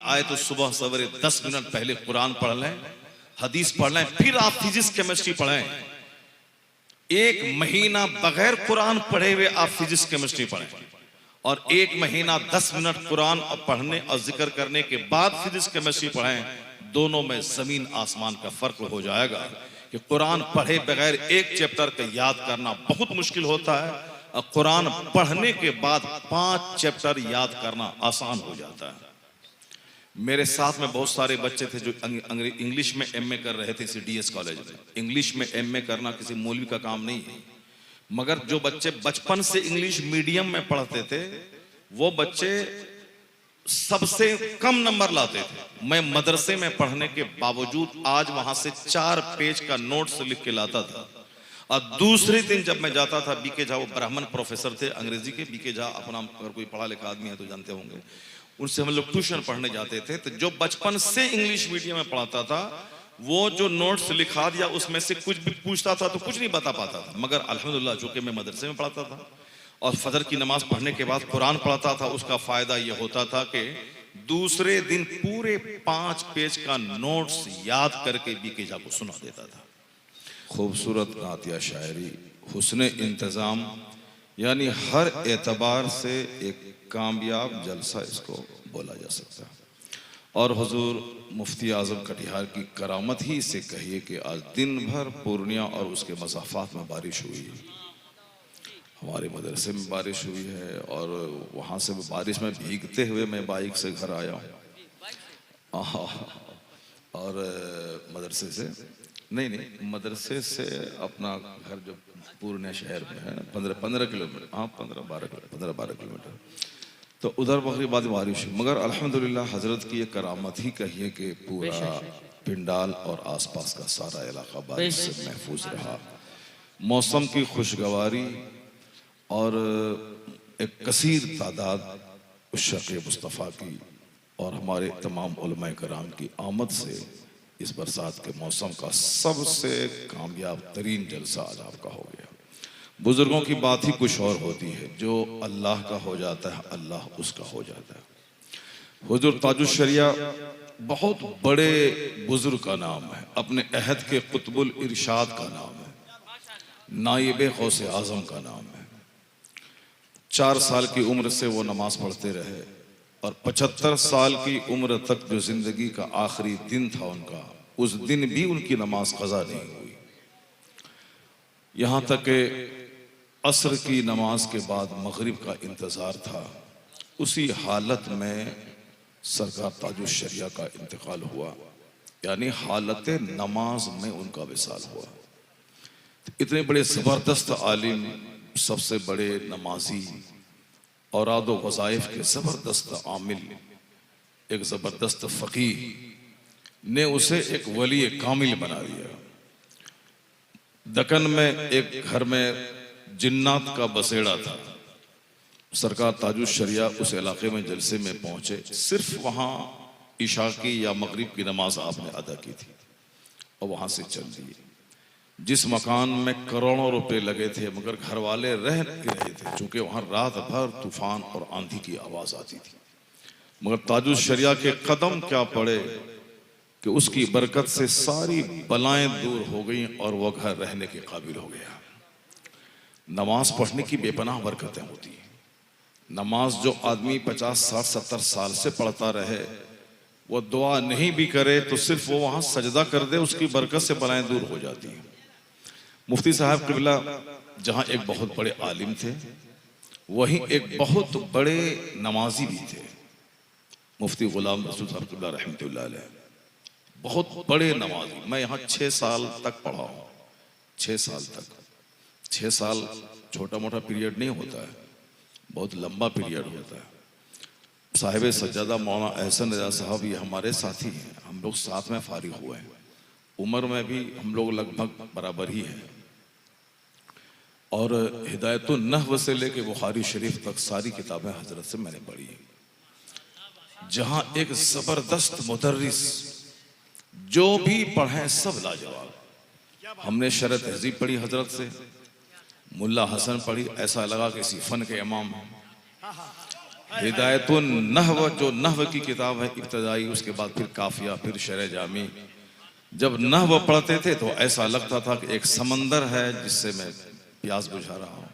आए तो सुबह सवेरे 10 मिनट पहले कुरान पढ़ लें, हदीस पढ़ लें, फिर आप फिजिक्स केमिस्ट्री पढ़ें। एक महीना बगैर कुरान पढ़े हुए आप फिजिक्स केमिस्ट्री पढ़ें, और एक महीना 10 मिनट कुरान और पढ़ने और जिक्र करने के बाद फिजिक्स केमिस्ट्री पढ़ें। दोनों में जमीन आसमान का फर्क हो जाएगा कि कुरान पढ़े बगैर एक चैप्टर का याद करना बहुत मुश्किल होता है, और कुरान पढ़ने के बाद 5 चैप्टर याद करना आसान हो जाता है। मेरे साथ में बहुत सारे बच्चे थे जो इंग्लिश में एमए कर रहे थे CDS कॉलेज में। इंग्लिश में एमए करना किसी मौलवी का काम नहीं है, मगर जो बच्चे बचपन से इंग्लिश मीडियम में पढ़ते थे वो बच्चे सबसे कम नंबर लाते थे। मैं मदरसे में पढ़ने के बावजूद आज वहां से 4 पेज का नोट्स लिख के लाता था, और दूसरे दिन जब मैं जाता था, बीके झा वो ब्राह्मण प्रोफेसर थे अंग्रेजी के, बीके झा अपना अगर कोई पढ़ा लिखा आदमी है तो जानते होंगे, उनसे हम लोग ट्यूशन पढ़ने जाते थे। तो जो बचपन से इंग्लिश मीडियम में पढ़ाता था वो जो नोट्स लिखा दिया उसमें से कुछ भी पूछता था तो कुछ नहीं बता पाता था, मगर अल्हम्दुलिल्लाह चूंकि मैं मदरसे में पढ़ाता था और फजर की नमाज पढ़ने के बाद कुरान पढ़ाता था, उसका फायदा ये होता था कि दूसरे दिन पूरे 5 पेज का नोट्स याद करके बीके झा को सुना देता था। खूबसूरत नातिया शायरी, हुस्न इंतज़ाम, यानी हर एतबार से एक कामयाब जलसा इसको बोला जा सकता है। और हुजूर मुफ्ती आज़म कटिहार की करामत ही इसे कहिए कि आज दिन भर पूर्णिया और उसके मसाफात में बारिश हुई है। हमारे मदरसे में बारिश हुई है, और वहाँ से बारिश में भीगते हुए मैं बाइक से घर आया हूँ। और मदरसे से मदरसे से अपना घर जो पूर्णिया शहर में है 15 किलोमीटर, हाँ 15-12 किलोमीटर, तो उधर बकरीबाद बारिश हुई। मगर अल्हम्दुलिल्लाह हजरत की ये करामत ही कहिए कि पूरा पिंडाल और आसपास का सारा इलाका बारिश से महफूज रहा। मौसम की खुशगवारी और एक कसीर तादाद उश्शक़ मुस्तफ़ा की और हमारे तमाम उलमाए कराम की आमद से इस बरसात के मौसम का सबसे कामयाब तरीन जलसा आज आपका हो गया। बुजुर्गों की बात ही कुछ और होती है, जो अल्लाह का हो जाता है अल्लाह उसका हो जाता है। हुजूर ताजुश शरिया बहुत बड़े बुजुर्ग का नाम है, अपने अहद के कुतुबुल इरशाद का नाम है, नाइबे गौसे आज़म का नाम है। 4 साल की उम्र से वो नमाज पढ़ते रहे, और 75 साल की उम्र तक जो जिंदगी का आखिरी दिन था उनका, उस दिन भी उनकी नमाज कज़ा नहीं हुई। यहाँ तक कि असर की नमाज के बाद मगरिब का इंतज़ार था। उसी हालत में सरकार ताजुश शरिया का इंतकाल हुआ, यानी हालत नमाज में उनका विसाल हुआ। इतने बड़े ज़बरदस्त आलिम, सबसे बड़े नमाजी, औराद व वज़ाइफ के ज़बरदस्त आमिल, एक ज़बरदस्त फ़कीह ने उसे एक वली कामिल बना दिया। दक्कन में एक घर में जिन्नात का बसेड़ा था। सरकार ताजुश शरिया उस इलाके में जलसे में पहुंचे, सिर्फ वहाँ इशा की या मगरिब की नमाज आपने अदा की थी और वहाँ से चल दिए। जिस मकान में करोड़ों रुपए लगे थे मगर घर वाले रह नहीं रहे थे, चूंकि वहाँ रात भर तूफान और आंधी की आवाज़ आती थी। मगर ताजुश शरिया के कदम क्या पड़े कि उसकी बरकत से सारी बलाएं दूर हो गई और वह घर रहने के काबिल हो गया। नमाज पढ़ने की बेपनाह बरकतें होती हैं। नमाज जो आदमी 50, 60, 70 साल से पढ़ता रहे, वो दुआ नहीं भी करे तो सिर्फ वो वहाँ सजदा कर दे, उसकी बरकत से बलाएं दूर हो जाती हैं। मुफ्ती साहब क़िबला जहाँ एक बहुत बड़े आलिम थे, वहीं एक बहुत बड़े नमाजी भी थे। मुफ्ती गुलाम रसूल साहब क़िबला रहमतुल्लाह अलैह बहुत बड़े नमाजी। मैं यहाँ 6 साल तक पढ़ा हूँ, 6 साल तक। 6 साल छोटा मोटा पीरियड नहीं होता है, बहुत लंबा पीरियड होता है। साहिब सज्जादा मौलाना एहसन रजा साहब ये हमारे साथी हैं, हम लोग साथ में फारिग हुए हैं, उम्र में भी हम लोग लगभग बराबर ही हैं। और हिदायतुन नहव से लेके बुखारी शरीफ तक सारी किताबें हजरत से मैंने पढ़ी हैं, जहाँ एक ज़बरदस्त मुदर्रिस जो भी पढ़े सब लाजवाब। हमने शरह तहज़ीब पढ़ी हजरत से, मुल्ला हसन पढ़ी, ऐसा लगा किसी फन के इमाम हैं। हिदायतुन नहव, जो नहव की किताब है इब्तदाई, उसके बाद फिर काफिया, फिर शरह जामी। जब नहव पढ़ते थे तो ऐसा लगता था कि एक समंदर है जिससे मैं प्यास बुझा रहा हूँ।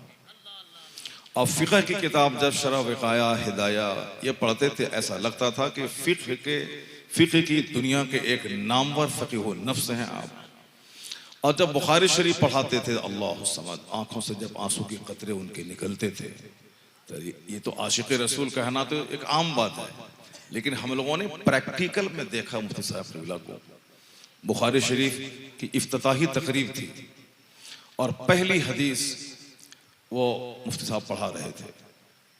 और फ़िक़्ह की किताब जब शरह विकाया हिदाया ये पढ़ते थे, ऐसा लगता था कि फ़िक़्ह की दुनिया के एक नामवर फ़क़ीह नफ्स हैं आप। और जब बुखारी शरीफ पढ़ाते थे, अल्लाह समद, आंखों से जब आंसू के कतरे उनके निकलते थे, तो ये तो आशिक़ रसूल कहना तो एक आम बात है, लेकिन हम लोगों ने प्रैक्टिकल में देखा मुफ्ती साहब क़िबला को। बुखारी शरीफ की इफ्तिताही तकरीब थी और पहली हदीस वो मुफ्ती साहब पढ़ा रहे थे,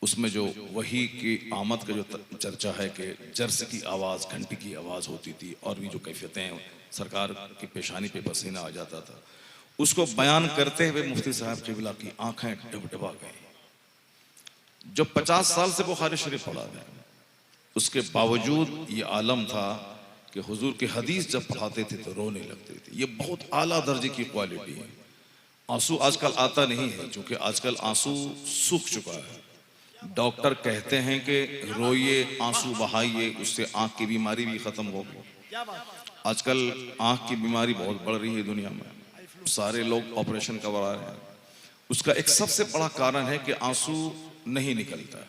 उसमें जो वही की आमद का जो चर्चा है कि जर्स की आवाज़, घंटी की आवाज़ होती थी और भी जो कैफियतें, सरकार की पेशानी पे पसीना आ जाता था, उसको बयान करते हुए मुफ्ती साहब क़िबला की आंखें डबडबा गई। जो 50 साल से बुखारी शरीफ पढ़ा है, उसके बावजूद ये आलम था कि हुजूर की हदीस जब पढ़ाते थे तो रोने लगते थे। ये बहुत आला दर्जे की क्वालिटी है। आंसू आजकल आता नहीं है, क्योंकि आजकल आंसू सूख चुका है। डॉक्टर कहते हैं कि रोइए, आंसू बहाइए, उससे आंख की बीमारी भी खत्म होगी। आजकल आंख की बीमारी बहुत बढ़ रही है दुनिया में, सारे लोग ऑपरेशन करवा रहे हैं। उसका एक सबसे बड़ा कारण है कि आंसू नहीं निकलता है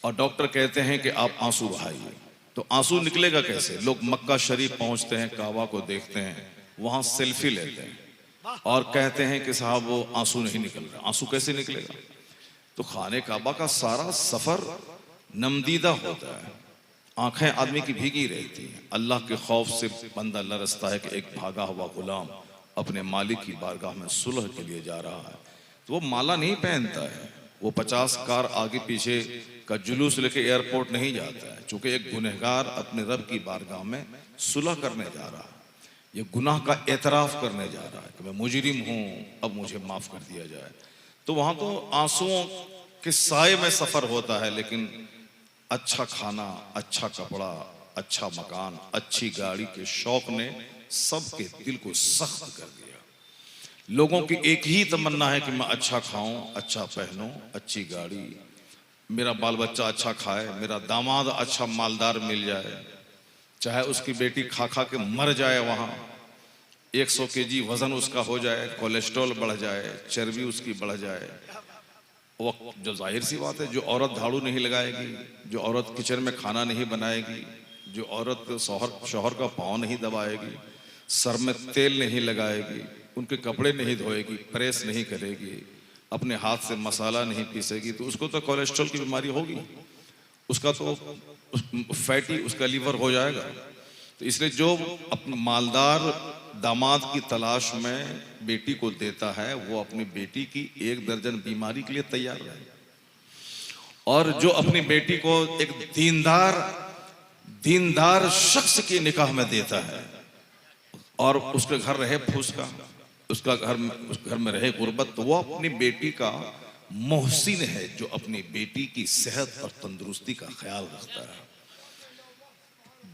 और डॉक्टर कहते हैं कि आप आंसू बहाइए। तो आंसू निकलेगा कैसे? लोग मक्का शरीफ पहुंचते हैं, काबा को देखते हैं, वहां सेल्फी लेते हैं और कहते हैं कि साहब वो आंसू नहीं निकल रहा। आंसू कैसे निकलेगा? तो खाने काबा का सारा सफर नमदीदा होता है, आंखें आदमी की भीगी रहती हैं। अल्लाह के खौफ से बंदा लरसता है कि एक भागा हुआ गुलाम अपने मालिक की बारगाह में सुलह के लिए जा रहा है, तो वो माला नहीं पहनता है, वो 50 कार आगे पीछे का जुलूस लेके एयरपोर्ट नहीं जाता है, चूंकि एक गुनहगार अपने रब की बारगाह में सुलह करने जा रहा है, ये गुनाह का एतराफ़ करने जा रहा है कि मैं मुजरिम हूँ, अब मुझे माफ़ कर दिया जाए। तो वहाँ तो आंसुओं के साए में सफ़र होता है, लेकिन अच्छा खाना, अच्छा कपड़ा, अच्छा मकान, अच्छी गाड़ी के शौक ने सबके दिल को सख्त कर दिया। लोगों की एक ही तमन्ना है कि मैं अच्छा खाऊं, अच्छा पहनूं, अच्छी गाड़ी, मेरा बाल बच्चा अच्छा खाए, मेरा दामाद अच्छा मालदार मिल जाए, चाहे उसकी बेटी खा खा के मर जाए, वहाँ 100 केजी वजन उसका हो जाए, कोलेस्ट्रॉल बढ़ जाए, चर्बी उसकी बढ़ जाए। वो जो जाहिर सी बात है, जो औरत झाड़ू नहीं लगाएगी, जो औरत किचन में खाना नहीं बनाएगी, जो औरत शौहर का पाँव नहीं दबाएगी, सर में तेल नहीं लगाएगी, उनके कपड़े नहीं धोएगी, प्रेस नहीं करेगी, अपने हाथ से मसाला नहीं पीसेगी, तो उसको तो कोलेस्ट्रॉल की बीमारी होगी, उसका तो फैटी उसका लीवर हो जाएगा। तो इसलिए जो अपने मालदार दामाद की तलाश में बेटी को देता है, वो अपनी बेटी की 1 दर्जन बीमारी के लिए तैयार है। और जो अपनी बेटी को एक दीनदार शख्स की निकाह में देता है और उसके घर रहे फूसका, उस घर में रहे गुर्बत, तो वो अपनी बेटी का मोहसिन है, जो अपनी बेटी की सेहत और तंदुरुस्ती का ख्याल रखता है।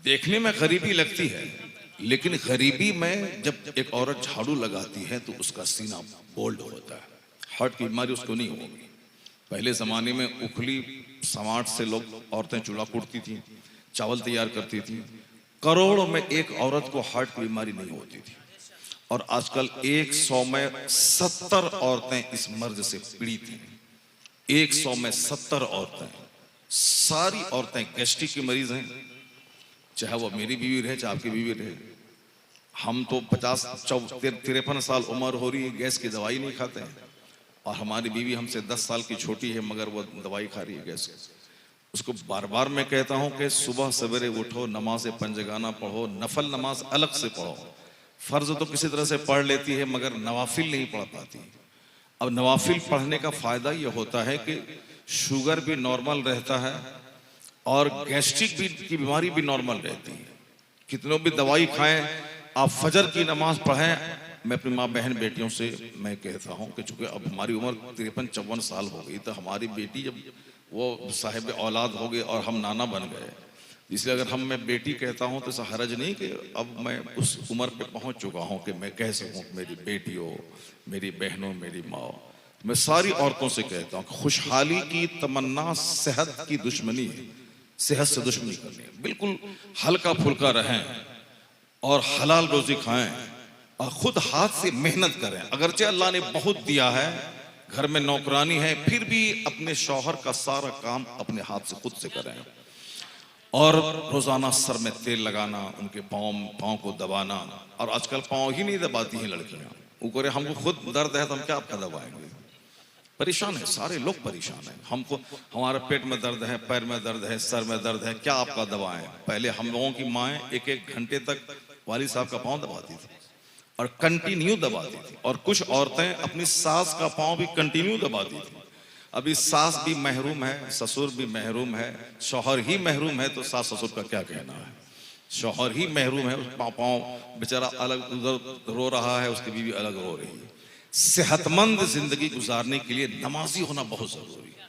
देखने में गरीबी लगती है, लेकिन गरीबी में जब एक औरत झाड़ू लगाती है तो उसका सीना बोल्ड होता है, हार्ट की बीमारी उसको नहीं होगी। पहले ज़माने में उखली समाट से लोग औरतें चूल्हा कूटती थी, चावल तैयार करती थी, करोड़ों में एक औरत को हार्ट की बीमारी नहीं होती थी। और आजकल 100 में 70 औरतें इस मर्ज से पीड़ित हैं। 100 में 70 औरतें, सारी औरतें गैस्ट्रिक की मरीज हैं, चाहे वो मेरी बीवी रहे, चाहे आपकी बीवी रहे। हम तो 53 साल उम्र हो रही है, गैस की दवाई नहीं खाते हैं, और हमारी बीवी हमसे 10 साल की छोटी है, मगर वो दवाई खा रही है गैस। उसको बार बार मैं कहता हूँ कि सुबह सवेरे उठो, नमाज पंजगाना पढ़ो, नफल नमाज अलग से पढ़ो। फ़र्ज तो किसी तरह से पढ़ लेती है, मगर नवाफिल नहीं पढ़ पाती। अब नवाफिल पढ़ने का फ़ायदा ये होता है कि शुगर भी नॉर्मल रहता है और गैस्ट्रिक भी की बीमारी भी नॉर्मल रहती है। कितनों भी दवाई खाएं, आप फजर की नमाज पढ़ें। मैं अपनी माँ बहन बेटियों से मैं कहता हूँ कि चूँकि अब हमारी उम्र 53-54 साल हो गई, तो हमारी बेटी जब वो साहिब औलाद हो गए और हम नाना बन गए, इसलिए अगर मैं बेटी कहता हूँ तो ऐसा हरज नहीं कि अब मैं उस उम्र पे पहुँच चुका हूँ कि मैं कह सकूँ मेरी बेटियों, मेरी बहनों, मेरी माँ। मैं सारी औरतों से कहता हूँ खुशहाली की तमन्ना सेहत की दुश्मनी है, सेहत से दुश्मनी करनी है। बिल्कुल हल्का फुल्का रहें और हलाल रोजी खाएं और खुद हाथ से मेहनत करें। अगरचे अल्लाह ने बहुत दिया है, घर में नौकरानी है, फिर भी अपने शौहर का सारा काम अपने हाथ से खुद से करें। और रोजाना सर में तेल लगाना, उनके पाँव को दबाना। और आजकल पाँव ही नहीं दबाती हैं लड़कियां, वो कह रहे हमको खुद दर्द है तो हम क्या आपका दबाएंगे। परेशान है, सारे लोग परेशान हैं। हमको हमारे पेट में दर्द है, पैर में दर्द है, सर में दर्द है, क्या आपका दबाएं। पहले हम लोगों की माएँ एक एक घंटे तक वाली साहब का पाँव दबाती थी और कंटिन्यू दबाती थी। और कुछ औरतें अपनी सास का पाँव भी कंटिन्यू दबाती थी। अभी सास भी महरूम है, ससुर भी महरूम है, शौहर ही महरूम है, तो सास ससुर का क्या कहना है। शौहर ही महरूम है, पाँव बेचारा अलग उधर रो रहा है, उसकी बीवी अलग रो रही है। सेहतमंद जिंदगी गुजारने के लिए नमाजी होना बहुत जरूरी है।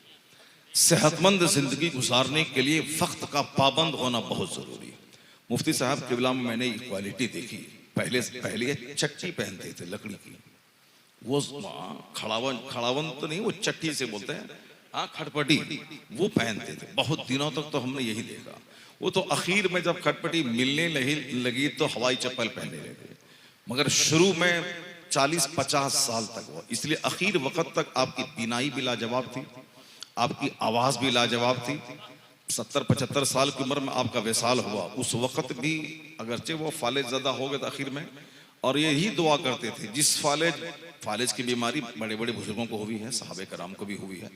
सेहतमंद जिंदगी गुजारने के लिए वक्त का पाबंद होना बहुत जरूरी है। मुफ्ती साहब किबला में मैंने ये क्वालिटी देखी। पहले ये चट्टी पहनते थे लकड़ी की, वो खड़ावन तो नहीं, वो चट्टी से बोलते हैं, हाँ खटपटी, वो पहनते थे। बहुत दिनों तक तो हमने यही देखा। वो तो आखिर में जब खटपटी मिलने लगी तो हवाई चप्पल पहनने लगे, मगर शुरू में 40-50 साल तक वो, इसलिए आखिर वक्त तक आपकी बीनाई भी लाजवाब थी, आपकी आवाज भी लाजवाब थी। 70-75 साल की उम्र में आपका विसाल हुआ, उस वक्त भी अगरचे वो फालेज ज़्यादा हो गए आखिर में। और यही दुआ करते थे, जिस फालेज की बीमारी बड़े बड़े बुजुर्गों को हुई है, सहाबे कराम को भी हुई है।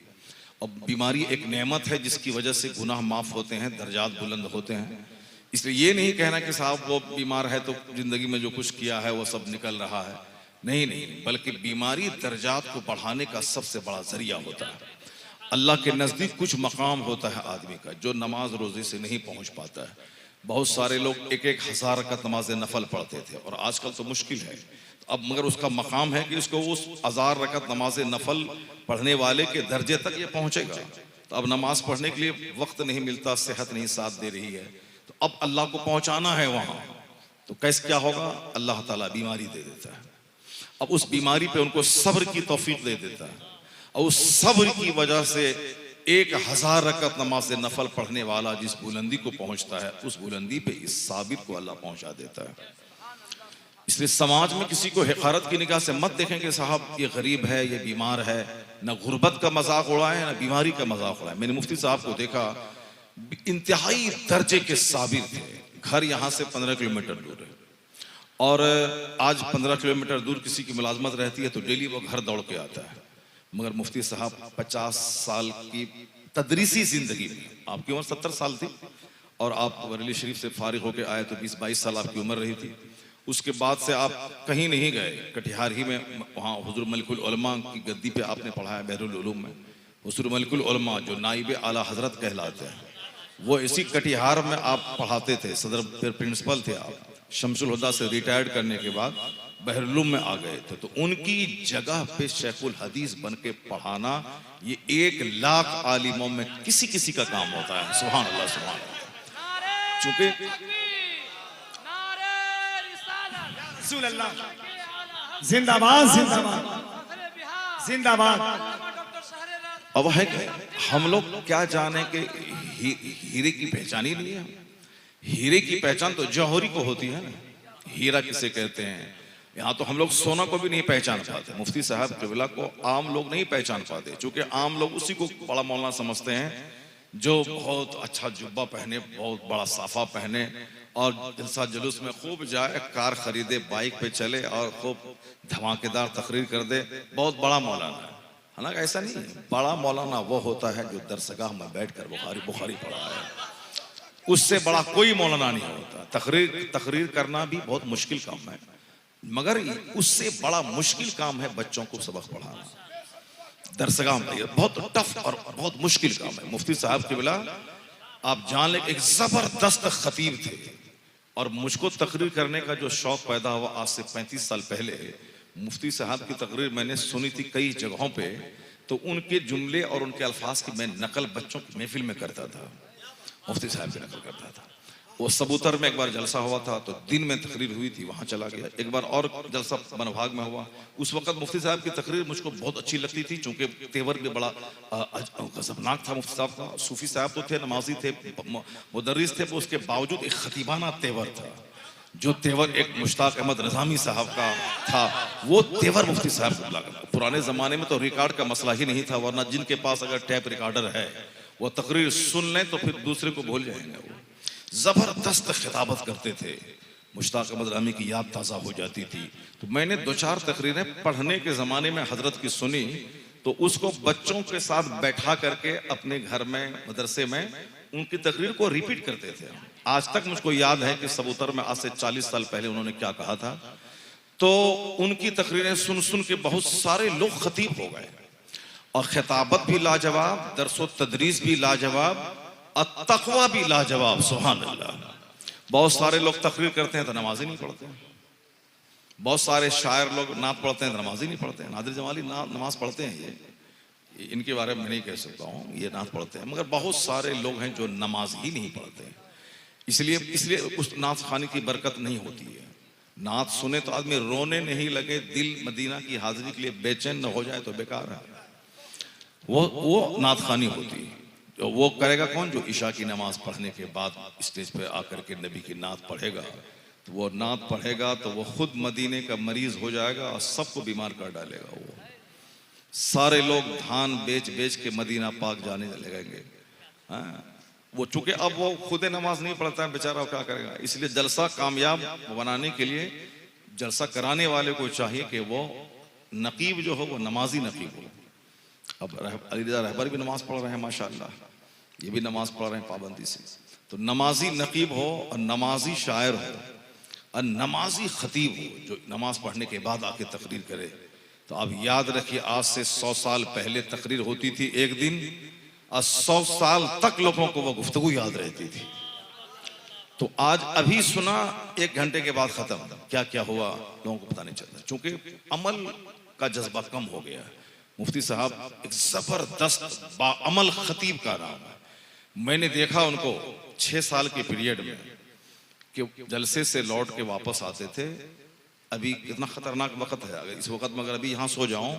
और बीमारी एक नेमत है जिसकी वजह से गुनाह माफ होते हैं, दर्जात बुलंद होते हैं। इसलिए ये नहीं कहना कि साहब वो बीमार है तो जिंदगी में जो कुछ किया है वो सब निकल रहा है, नहीं, बल्कि बीमारी दर्जात को बढ़ाने का सबसे बड़ा जरिया होता है। अल्लाह के नज़दीक कुछ मकाम होता है आदमी का जो नमाज रोजे से नहीं पहुंच पाता है। बहुत सारे लोग 1,000 रकअत नमाज नफल पढ़ते थे और आजकल तो मुश्किल है। अब मगर उसका मकाम है कि उसको उस 1000 रकअत नमाज नफल पढ़ने वाले के दर्जे तक ये पहुंचेगा। तो अब नमाज पढ़ने के लिए वक्त नहीं मिलता, सेहत नहीं साथ दे रही है, तो अब अल्लाह को पहुंचाना है वहां, तो कैसे क्या होगा, अल्लाह ताला बीमारी दे देता है। अब उस बीमारी पे उनको सब्र की तौफीक दे देता है और उस सब्र की वजह से 1000 रकअत नमाज नफल पढ़ने वाला जिस बुलंदी को पहुंचता है, उस बुलंदी पे इस साबिर को अल्लाह पहुंचा देता है। इसलिए समाज में किसी को हिकारत की निगाह से मत देखें कि साहब ये गरीब है, ये बीमार है। न गुर्बत का मजाक उड़ाए, न बीमारी का मजाक उड़ाए। मैंने मुफ्ती साहब को देखा, इंतहाई दर्जे के साबिर थे। घर यहाँ से 15 किलोमीटर दूर है और आज 15 किलोमीटर दूर किसी की मुलाजमत रहती है तो डेली वो घर दौड़ के आता है। मगर मुफ्ती साहब 50 साल की तदरीसी जिंदगी में, आपकी उम्र 70 साल थी और आप बरेली शरीफ से फारिग होकर आए तो 20-22 साल आपकी उम्र रही थी। उसके बाद से आप कहीं नहीं गए, कटिहार ही में वहाँ हुजूर मलिकुल उलमा की गद्दी पे आपने पढ़ाया बहरुल उलूम में। हुजूर मलिकुल उलमा जो नाइब आला हजरत कहलाते हैं, वो इसी कटिहार में आप पढ़ाते थे, सदर प्रिंसिपल थे आप। शमसुल हुदा से रिटायर्ड करने के बाद बहरुल उलूम में आ गए थे, तो उनकी जगह पे शेखुल हदीस बन के पढ़ाना ये 1 लाख आलिमों में किसी किसी का काम होता है। सुभान अल्लाह, सुभान अल्लाह। चूंकि जिंदाबाद जिंदाबाद जिंदाबाद। अब है कि हम लोग क्या जाने के हीरे की पहचान ही नहीं है। हीरे की पहचान तो जौहरी को होती है ना, हीरा किसे कहते हैं। यहाँ तो हम लोग सोना को भी नहीं पहचान पाते। मुफ्ती साहब किबला को आम लोग नहीं पहचान पाते, क्योंकि आम लोग उसी को बड़ा मौलाना समझते हैं जो बहुत अच्छा जुब्बा पहने, बहुत बड़ा साफा पहने और जलसा जुलूस में खूब जाए, कार खरीदे, बाइक पे चले और खूब धमाकेदार तकरीर कर दे, बहुत बड़ा मौलाना है। हालांकि ऐसा नहीं है। बड़ा मौलाना वो होता है जो दरसगाह में बैठकर बुखारी पढ़ा है, उससे बड़ा कोई मौलाना नहीं होता। तकरीर करना भी बहुत मुश्किल काम है, मगर उससे बड़ा मुश्किल काम है बच्चों को सबक पढ़ाना। दरसगाह में बहुत टफ और बहुत मुश्किल काम है। मुफ्ती साहब किबला आप जान ले एक जबरदस्त खतीब थे और मुझको तकरीर करने का जो शौक पैदा हुआ आज से 35 साल पहले, मुफ्ती साहब की तकरीर मैंने सुनी थी कई जगहों पे, तो उनके जुमले और उनके अल्फाज की मैं नकल बच्चों की महफिल में करता था, मुफ्ती साहब की नकल करता था। वो सबूतर में एक बार जलसा हुआ था तो दिन में तकरीर हुई थी, वहां चला गया। एक बार और जलसा बनभाग में हुआ, उस वक्त मुफ्ती साहब की तकरीर मुझको बहुत अच्छी लगती थी, चूंकि तेवर भी बड़ा गजबनाक था मुफ्ती साहब का। सूफी साहब तो थे, नमाजी थे, मुदर्रिस थे, उसके बावजूद एक खतीबाना तेवर था। जो तेवर एक मुश्ताक अहमद निज़ामी साहब का था, वो तेवर मुफ्ती साहब को लगा। पुराने ज़माने में तो रिकॉर्ड का मसला ही नहीं था, वरना जिनके पास अगर टैप रिकॉर्डर है वो तकरीर सुन लें तो फिर दूसरे को भूल जाएंगे। वो ज़बरदस्त खिताबत करते थे, मुश्ताक अहमद निज़ामी की याद ताज़ा हो जाती थी। तो मैंने 2-4 तकरीरें पढ़ने के ज़माने में हजरत की सुनी, तो उसको बच्चों के साथ बैठा करके अपने घर में, मदरसे में उनकी तकरीर को रिपीट करते थे। आज तक मुझको याद है कि सबूतर में आज से 40 साल पहले उन्होंने क्या कहा था। तो उनकी तकरीरें सुन सुन के बहुत सारे लोग खतीब हो गए, और खिताबत भी लाजवाब, दरसो तदरीस भी लाजवाब, और तकवा भी लाजवाब। सुभान अल्लाह। बहुत सारे लोग तकरीर करते हैं तो नमाज ही नहीं पढ़ते, बहुत सारे शायर लोग नात पढ़ते हैं तो नमाज ही नहीं पढ़ते। नादिर जमाली नमाज पढ़ते हैं, ये इनके बारे में नहीं कह सकता हूँ, ये नात पढ़ते हैं, मगर बहुत सारे लोग हैं जो नमाज ही नहीं पढ़ते। इसलिए उस नात खाने की बरकत नहीं होती है। नात सुने तो आदमी रोने नहीं लगे, दिल मदीना की हाजिरी के लिए बेचैन न हो जाए तो बेकार है। वो नात खानी होती है। तो वो करेगा कौन? जो ईशा की नमाज पढ़ने के बाद स्टेज पे आकर के नबी की नात पढ़ेगा। तो वो नात पढ़ेगा तो वो खुद मदीने का मरीज हो जाएगा और सबको बीमार कर डालेगा। वो सारे लोग धान बेच बेच के मदीना पाक जाने लगेंगे। वो चूंकि अब वो खुद नमाज नहीं पढ़ता है बेचारा, क्या करेगा। इसलिए जलसा कामयाब बनाने के लिए जलसा कराने वाले को चाहिए कि वो नकीब जो हो वो नमाजी नकीब हो। अब अली रज़ा रहबर भी नमाज पढ़ रहे हैं माशाअल्लाह, ये भी नमाज पढ़ रहे हैं पाबंदी से। तो नमाजी नकीब हो और नमाजी शायर हो और नमाजी खतीब हो जो नमाज पढ़ने के बाद आके तकरीर करे। तो आप याद रखिए, आज से 100 साल पहले तकरीर होती थी एक दिन, और 100 साल तक लोगों को वो गुफ्तगू याद रहती थी। तो आज अभी सुना 1 घंटे के बाद खत्म, क्या क्या हुआ लोगों को पता नहीं चलता, क्योंकि अमल का जज्बा कम हो गया। मुफ्ती साहब एक जबरदस्त बाअमल खतीब का नाम है। मैंने देखा उनको 6 साल के पीरियड में कि जलसे से लौट के वापस आते थे। अभी कितना खतरनाक वक्त है, अगर इस वक्त में अगर अभी यहाँ सो जाऊं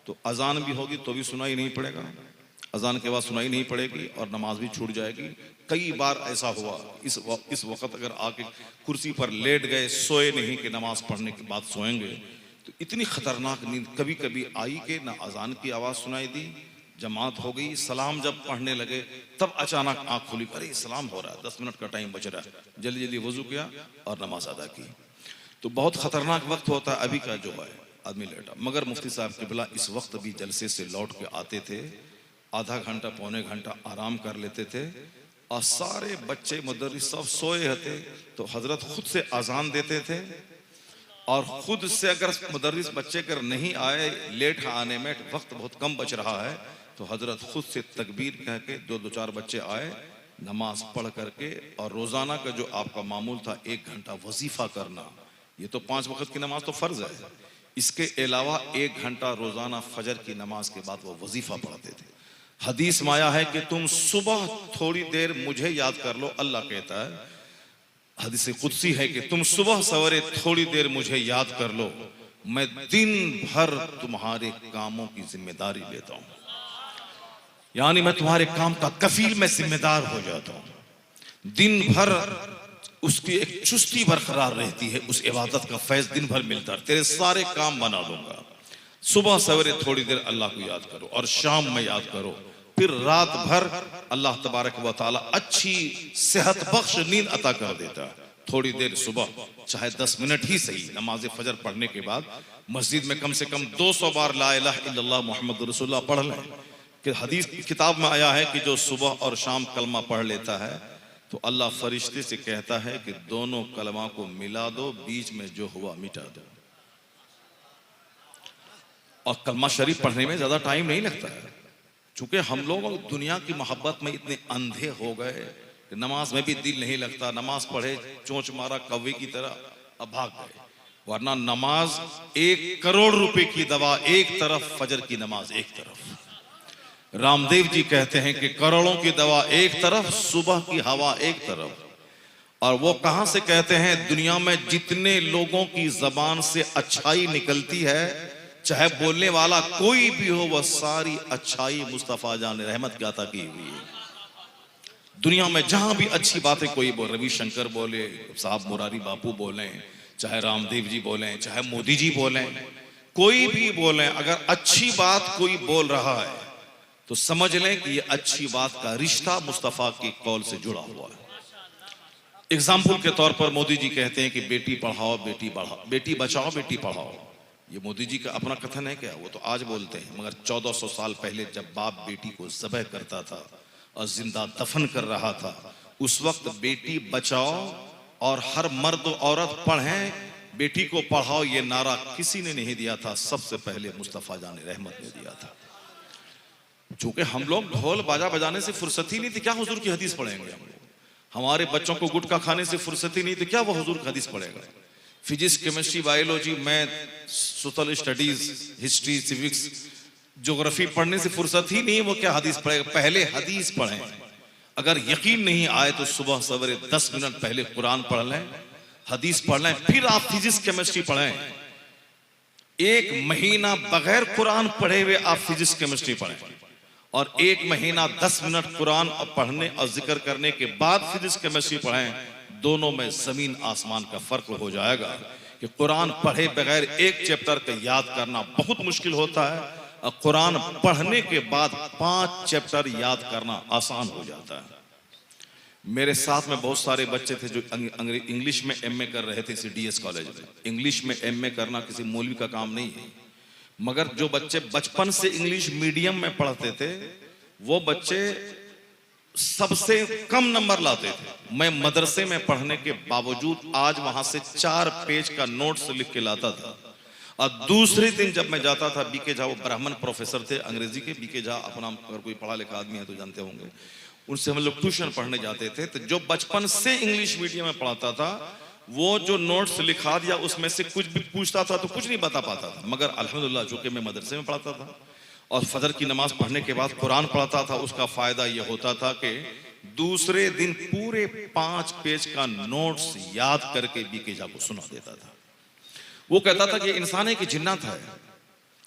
तो अजान भी होगी तो भी सुनाई नहीं पड़ेगा, अजान के बाद सुनाई नहीं पड़ेगी और नमाज भी छूट जाएगी। कई बार ऐसा हुआ, इस वक्त अगर आके कुर्सी पर लेट गए, सोए नहीं कि नमाज पढ़ने के बाद सोएंगे, तो इतनी खतरनाक नींद कभी कभी आई कि ना अजान की आवाज़ सुनाई दी, जमात हो गई, सलाम जब पढ़ने लगे तब अचानक आँख खुली, अरे सलाम हो रहा है, 10 मिनट का टाइम बच रहा है, जल्दी जल्दी वजू किया और नमाज अदा की। तो बहुत खतरनाक वक्त होता है अभी का जो है, आदमी लेटा। मगर मुफ्ती साहब क़िबला इस वक्त भी जलसे से लौट के आते थे, आधा घंटा पौने घंटा आराम कर लेते थे, और सारे बच्चे मुदर्रिस सब सोए होते तो हजरत खुद से अजान देते थे, और खुद से अगर मुदर्रिस बच्चे अगर नहीं आए, लेट आने में वक्त बहुत कम बच रहा है, तो हजरत खुद से तकबीर कह के 2-4 बच्चे आए, नमाज पढ़ करके, और रोज़ाना का जो आपका मामूल था 1 घंटा वजीफ़ा करना, ये तो 5 वक्त की नमाज तो फ़र्ज है, इसके अलावा 1 घंटा रोज़ाना फजर की नमाज के बाद वो वजीफ़ा पढ़ते थे। हदीस में आया है कि तुम सुबह थोड़ी देर मुझे याद कर लो, अल्लाह कहता है, हदीस कुदसी है कि तुम सुबह सवेरे थोड़ी देर मुझे याद कर लो, मैं दिन भर तुम्हारे कामों की जिम्मेदारी लेता हूं, यानी मैं तुम्हारे काम का कफील में जिम्मेदार हो जाता हूं। दिन भर उसकी एक चुस्ती बरकरार रहती है, उस इबादत का फैज दिन भर मिलता है, तेरे सारे काम बना दूंगा। सुबह सवेरे थोड़ी देर अल्लाह को याद करो और शाम में याद करो, फिर रात भर अल्लाह तबारक व तआला अच्छी सेहत बख्श नींद अता कर देता है। थोड़ी देर सुबह, चाहे 10 मिनट ही सही, नमाज फजर पढ़ने के बाद मस्जिद में कम से कम 200 बार ला इलाहा इल्लल्लाह मुहम्मद रसूलुल्लाह पढ़ लें। कि हदीस किताब में आया है कि जो सुबह और शाम कलमा पढ़ लेता है तो अल्लाह फरिश्ते से कहता है कि दोनों कलमा को मिला दो, बीच में जो हुआ मिटा दो। और कलमा शरीफ पढ़ने में ज्यादा टाइम नहीं लगता है, चूंकि हम लोग दुनिया की मोहब्बत में इतने अंधे हो गए कि नमाज में भी दिल नहीं लगता, नमाज पढ़े चोंच मारा कौवे की तरह, अब भाग गए। वरना नमाज 1 करोड़ रुपए की दवा एक तरफ, फजर की नमाज एक तरफ। रामदेव जी कहते हैं कि करोड़ों की दवा एक तरफ, सुबह की हवा एक तरफ। और वो कहां से कहते हैं, दुनिया में जितने लोगों की जबान से अच्छाई निकलती है, चाहे बोलने वाला कोई भी हो, वह सारी अच्छाई मुस्तफा जान रहमत की अता की हुई है। दुनिया में जहां भी अच्छी बातें कोई बोल, रविशंकर बोले, साहब मुरारी बापू बोले, चाहे रामदेव जी बोले, चाहे मोदी जी बोले, कोई भी बोले, अगर अच्छी बात कोई बोल रहा है तो समझ लें कि यह अच्छी बात का रिश्ता मुस्तफा की कौल से जुड़ा हुआ है। एग्जाम्पल के तौर पर मोदी जी कहते हैं कि बेटी पढ़ाओ बेटी बढ़ाओ, बेटी बचाओ बेटी पढ़ाओ। ये मोदी जी का अपना कथन है क्या? वो तो आज बोलते हैं, मगर 1400 साल पहले जब बाप बेटी को ज़बह करता था और जिंदा दफन कर रहा था, उस वक्त बेटी बचाओ और हर मर्द औरत पढ़ें, बेटी को पढ़ाओ, ये नारा किसी ने नहीं दिया था, सबसे पहले मुस्तफा जान रहमत ने दिया था। चूंकि हम लोग ढोल बाजा बजाने से फुर्सत ही नहीं थी, क्या हुजूर की हदीस पढ़ेंगे हम लोग? हमारे बच्चों को गुटखा खाने से फुर्सत ही नहीं, तो क्या वो हुजूर का हदीस पढ़ेगा? Physics, chemistry, biology, math, social studies, history, civics, geography पढ़ने से फुर्सत ही नहीं, वो क्या हदीस पढ़ेगा? पहले हदीस पढ़ें। अगर यकीन नहीं आए तो सुबह सवेरे 10 मिनट पहले कुरान पढ़ लें, हदीस पढ़ लें, फिर आप फिजिक्स केमिस्ट्री पढ़ें। एक महीना बगैर कुरान पढ़े हुए आप फिजिक्स केमिस्ट्री पढ़ें, और एक महीना 10 मिनट कुरान पढ़ने और जिक्र करने के बाद फिजिक्स केमिस्ट्री पढ़ें, दोनों में जमीन आसमान का फर्क हो जाएगा। कि कुरान पढ़े बगैर एक चैप्टर का याद करना बहुत मुश्किल होता है, और कुरान पढ़ने के बाद 5 चैप्टर याद करना आसान हो जाता है। मेरे साथ में बहुत सारे बच्चे थे जो इंग्लिश में एमए कर रहे थे CDS कॉलेज में। इंग्लिश में एमए करना किसी मौलवी का काम नहीं है, मगर जो बच्चे बचपन से इंग्लिश मीडियम में पढ़ते थे, वो बच्चे सबसे कम नंबर लाते थे। मैं मदरसे में पढ़ने के बावजूद आज वहां से 4 पेज का नोट्स लिख के लाता था, और दूसरे दिन जब मैं जाता था, बीके झा, वो ब्राह्मण प्रोफेसर थे अंग्रेजी के, बीके झा अपना, अगर कोई पढ़ा लिखा आदमी है तो जानते होंगे, उनसे हम लोग ट्यूशन पढ़ने जाते थे। तो जो बचपन से इंग्लिश मीडियम में पढ़ाता था, वो जो नोट्स लिखा दिया उसमें से कुछ भी पूछता था तो कुछ नहीं बता पाता था, मगर अल्हम्दुलिल्लाह चूंकि मैं मदरसे में पढ़ाता था और फजर की नमाज पढ़ने के बाद कुरान पढ़ाता था, उसका फायदा यह होता था कि दूसरे दिन पूरे 5 पेज का नोट्स याद करके बीके झा को सुना देता था। वो कहता था कि इंसान है कि जिन्नात है।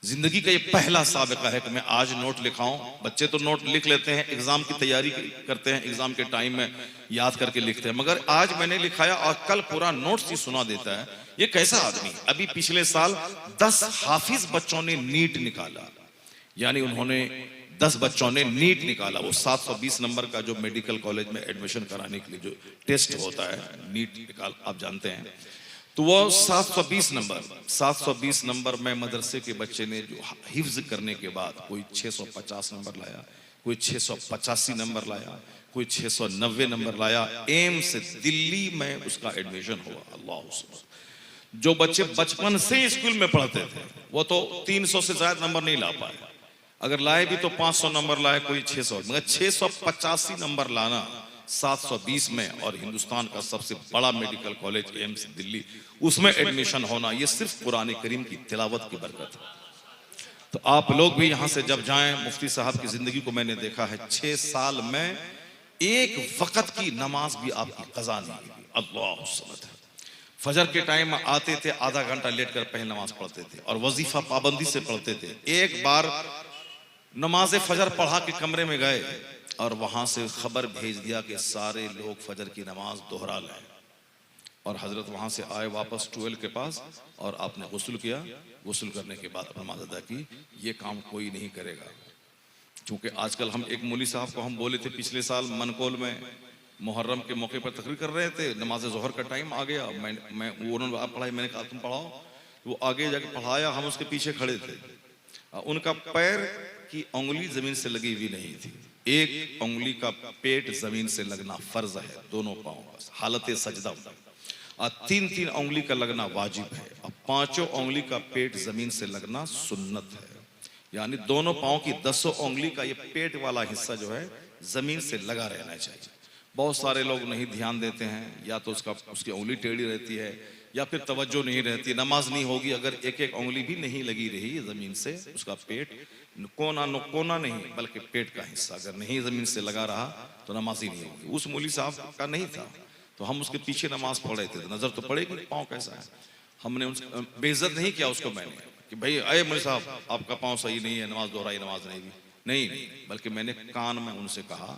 जिंदगी का ये पहला साबिका है कि मैं आज नोट लिखाऊं। बच्चे तो नोट लिख लेते हैं, एग्जाम की तैयारी करते हैं, एग्जाम के टाइम में याद करके लिखते हैं, मगर आज मैंने लिखाया और कल पूरा नोट्स ही सुना देता है। ये कैसा आदमी? अभी पिछले साल 10 हाफिज बच्चों ने नीट निकाला, यानी उन्होंने 10 बच्चों ने नीट निकाला। वो 720 नंबर का जो मेडिकल कॉलेज में एडमिशन कराने के लिए जो टेस्ट होता है, नीट निकाल, आप जानते हैं, तो वो 720 नंबर में मदरसे के बच्चे ने जो हिफ्ज करने के बाद कोई 650 नंबर लाया, कोई 685 नंबर लाया, कोई 690 नंबर लाया। एम्स से दिल्ली में उसका एडमिशन हुआ। अल्लाह। जो बच्चे बचपन से स्कूल में पढ़ते थे वो तो 300 से ज्यादा नंबर नहीं ला पाए, अगर लाए भी तो 500 नंबर लाए, कोई 600, मगर 685 नंबर लाना 720 में, और हिंदुस्तान का सबसे बड़ा मेडिकल कॉलेज एम्स दिल्ली, उसमें एडमिशन होना, ये सिर्फ कुरान करीम की तिलावत की बरकत है। तो आप लोग भी यहां से जब जाएं, मुफ्ती साहब की जिंदगी को मैंने देखा है, 6 साल में एक वक्त की नमाज भी आपकी कज़ा नहीं हुई। अल्लाह समद। फजर के टाइम में आते थे, आधा घंटा लेट कर पहले नमाज पढ़ते थे और वजीफा पाबंदी से पढ़ते थे। एक बार नमाज फजर पढ़ा के कमरे में गए और वहां से खबर भेज दिया कि सारे लोग फजर की नमाज दोहरा लें, और हजरत वहां से आए वापस 12 के पास, और आपने गुस्ल किया, गुस्ल करने के बाद नमाज अदा की। ये काम कोई नहीं करेगा। क्योंकि आजकल हम एक मौलवी साहब को हम बोले थे पिछले साल मनकोल में, मुहर्रम के मौके पर तकरीर कर रहे थे, नमाज जोहर का टाइम आ गया, मैं वो उन्होंने आप पढ़ाई, मैंने कहा तुम पढ़ाओ, वो आगे जाके पढ़ाया, हम उसके पीछे खड़े थे। उनका पैर की उंगली जमीन से लगी हुई नहीं थी, एक उंगली का पेट जमीन से लगना फर्ज है, दोनों पांव का हालत सजदा, और 3-3 उंगली का लगना वाजिब है, और 5 उंगली का पेट जमीन से लगना सुन्नत है। यानी दोनों पांव की 10 उंगली का ये पेट वाला हिस्सा जो है जमीन से लगा रहना चाहिए। बहुत सारे लोग नहीं ध्यान देते हैं, या तो उसकी उंगली टेढ़ी रहती है, या फिर तवज्जो नहीं रहती, नमाज नहीं होगी अगर एक उंगली भी नहीं लगी रही जमीन से। उसका पेट कोना नहीं बल्कि पेट का हिस्सा अगर नहीं जमीन से लगा रहा तो नमाज ही नहीं होगी। उस मौलवी साहब का नहीं था, तो हम उसके पीछे नमाज पढ़ रहे थे, तो नजर तो पड़ेगी पाँव कैसा है। हमने उस बेइज्जत नहीं किया उसको मैंने कि भाई अरे मौलवी साहब आपका पाँव सही नहीं है, नमाज दोहराई, नमाज नहीं, बल्कि मैंने कान में उनसे कहा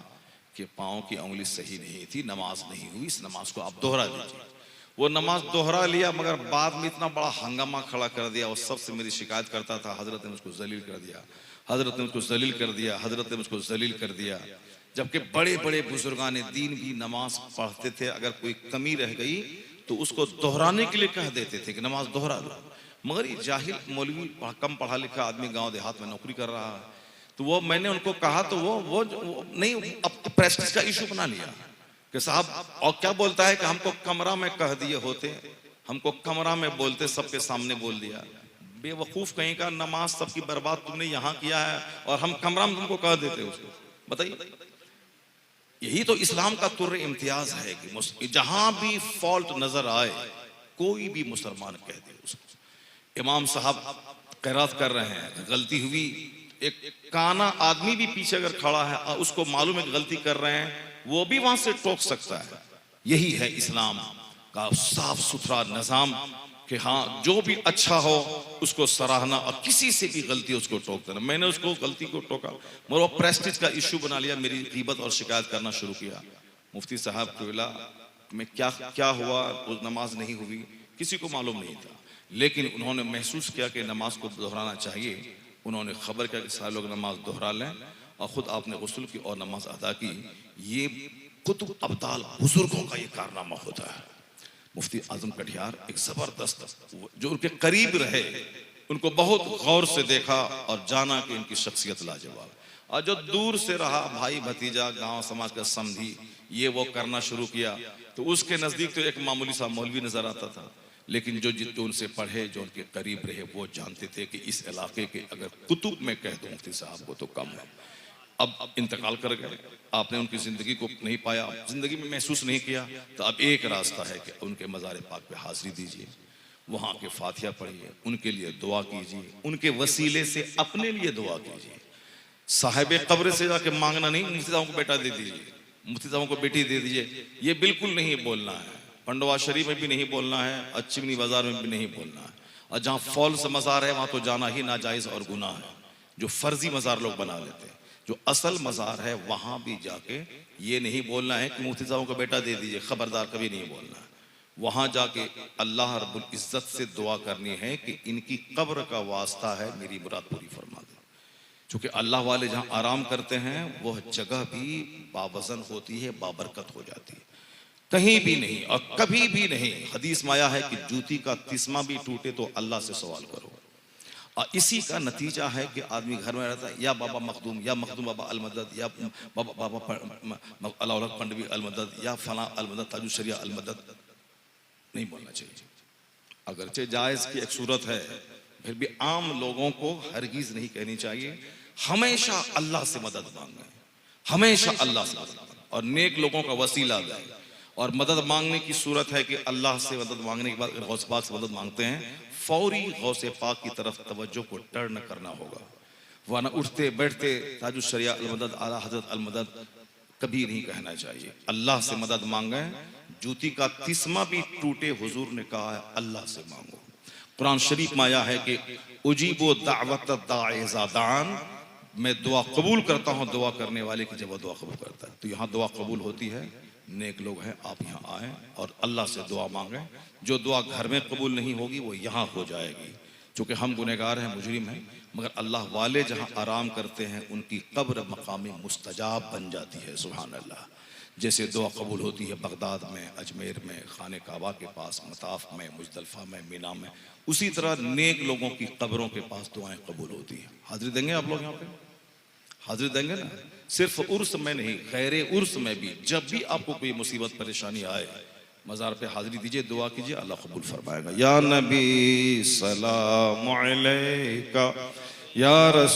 कि पाँव की उंगली सही नहीं थी, नमाज नहीं हुई, इस नमाज को आप दोहरा दीजिए। वो नमाज दोहरा लिया, मगर बाद में इतना बड़ा हंगामा खड़ा कर दिया, वो सबसे मेरी शिकायत करता था, हजरत ने मुझको जलील कर दिया, हजरत ने मुझको जलील कर दिया, हजरत ने मुझको जलील कर दिया। जबकि बड़े बड़े बुजुर्गान दीन भी नमाज पढ़ते थे, अगर कोई कमी रह गई तो उसको दोहराने के लिए कह देते थे कि नमाज दोहरा लो। मगर ये जाहिल मौलवी कम पढ़ा लिखा आदमी गांव देहात में नौकरी कर रहा है, तो वो मैंने उनको कहा तो वो नहीं, अब तो प्रेस्टीज का इशू बना लिया कि साहब, और क्या बोलता है कि हमको कमरा में कह दिए होते, हमको कमरा में बोलते, सबके सामने बोल दिया। बेवकूफ कहीं का, नमाज सबकी बर्बाद तुमने यहाँ किया है और हम कमरा में तुमको कह देते उसको। बताइए, यही तो इस्लाम का तुर्र इम्तियाज है कि जहां भी फॉल्ट नजर आए कोई भी मुसलमान कह दे उसको। इमाम साहब क़िरात कर रहे हैं, गलती हुई, एक काना आदमी भी पीछे अगर खड़ा है उसको मालूम है गलती कर रहे हैं, वो भी वहां से टोक सकता है। यही है इस्लाम का साफ सुथरा निजाम कि हाँ, जो भी अच्छा हो उसको सराहना और किसी से भी गलती उसको टोक देना। मैंने उसको गलती को टोका, मगर वो प्रेस्टीज का इशू बना लिया, मेरी गीबत और शिकायत करना शुरू किया। मुफ्ती साहब कोयला में क्या हुआ, उस नमाज नहीं हुई, किसी को मालूम नहीं था, लेकिन उन्होंने महसूस किया कि नमाज को दोहराना चाहिए। उन्होंने खबर किया कि सारे लोग नमाज दोहरा लें, और खुद आपने गुस्ल की और नमाज अदा की। ये कुतुब अब्दाल बुजुर्गों का ये कारनामा होता है। मुफ्ती आजम कटियार एक जबरदस्त, जो उनके करीब रहे, उनको बहुत गौर से देखा और जाना कि इनकी शख्सियत लाजवाब। और जो दूर से रहा, भाई भतीजा, गांव समाज का समधी, ये वो करना शुरू किया, तो उसके नजदीक तो एक मामूली सा मौलवी नजर आता था। लेकिन जो उनसे पढ़े, जो उनके करीब रहे, वो जानते थे कि इस इलाके के अगर कुतुब में कह दो मुफ्ती साहब को तो कम है। अब इंतकाल कर गए, आपने उनकी जिंदगी को नहीं पाया, जिंदगी में महसूस नहीं किया, तो अब एक रास्ता है कि उनके मज़ार पाक पे हाजिरी दीजिए, वहाँ के फातिहा पढ़िए, उनके लिए दुआ कीजिए, उनके वसीले से अपने लिए दुआ कीजिए। साहिब कब्र से जाके मांगना नहीं, मुफ्ती साहब को बेटा दे दीजिए, मुफ्ती साहब को बेटी दे दीजिए, ये बिल्कुल नहीं बोलना है। पंडवा शरीफ में भी नहीं बोलना है, अच्छी बाजार में भी नहीं बोलना है। और जहाँ फॉल्स मज़ार है वहाँ तो जाना ही नाजायज़ और गुनाह है, जो फर्जी मज़ार लोग बना लेते हैं। जो असल मज़ार है वहाँ भी जाके ये नहीं बोलना है कि मुफ्ती साहब को बेटा दे दीजिए, खबरदार, कभी नहीं बोलना है। वहाँ जाके अल्लाह रब्बुल इज़्ज़त से दुआ करनी है कि इनकी कब्र का वास्ता है, मेरी मुराद पूरी फरमा दे। क्योंकि अल्लाह वाले जहाँ आराम करते हैं वह जगह भी बावज़न होती है, बाबरकत हो जाती है। कहीं भी नहीं और कभी भी नहीं। हदीस में आया है कि जूती का तिस्मा भी टूटे तो अल्लाह से सवाल करो। और इसी का नतीजा है कि आदमी घर में रहता है, या बाबा मखदूम, या मखदूम बाबा अलमदद, या बाबा अलाउल पंडवी अलमदद, या फला अलमदद, ताजुशरिया अलमदद। नहीं बोलना चाहिए। अगरचे जायज़ की एक सूरत है, फिर भी आम लोगों को हरगिज़ नहीं कहनी चाहिए। हमेशा अल्लाह से मदद मांगे, हमेशा अल्लाह से मदद मांगे, और नेक लोगों का वसीला दें। और मदद मांगने की सूरत है कि अल्लाह से मदद मांगने के बाद अगर गौस पाक से मदद मांगते हैं, फौरी गौसे पाक की तरफ तवज्जो को टर्न करना होगा, वरना उठते बैठते ताजुशरिया अलमदद, आला हजरत अलमदद कभी नहीं कहना चाहिए। अल्लाह से मदद मांगे, जूती का तिस्मा भी टूटे, हुजूर ने कहा है अल्लाह से मांगो। कुरान शरीफ में आया है कि उजीबो दावत दाएज़ादान, मैं दुआ कबूल करता हूँ दुआ करने वाले की जब वो दुआ कबूल करता है। तो यहाँ दुआ कबूल होती है, नेक लोग हैं, आप यहाँ आए और अल्लाह से दुआ मांगें। जो दुआ घर में कबूल नहीं होगी वो यहाँ हो जाएगी, क्योंकि हम गुनहगार हैं, मुजरिम हैं। मगर अल्लाह वाले जहाँ आराम करते हैं उनकी कब्र मकाम मुस्तजाब बन जाती है। सुभान अल्लाह। जैसे दुआ कबूल होती है बगदाद में, अजमेर में, खाने काबा के पास, मताफ में, मुजदलफा में, मीना में, उसी तरह नेक लोगों की कब्रों के पास दुआएं कबूल होती हैं। हाजिरी देंगे आप लोग यहाँ पे? हाजिरी देंगे ना? सिर्फ उर्स में नहीं, गैर उर्स में भी, जब भी आपको कोई मुसीबत परेशानी आए, मज़ार पे हाजिरी दीजिए, दुआ कीजिए, अल्लाह कबूल फरमाएगा। या नबी सलाम अलैका, या रसूल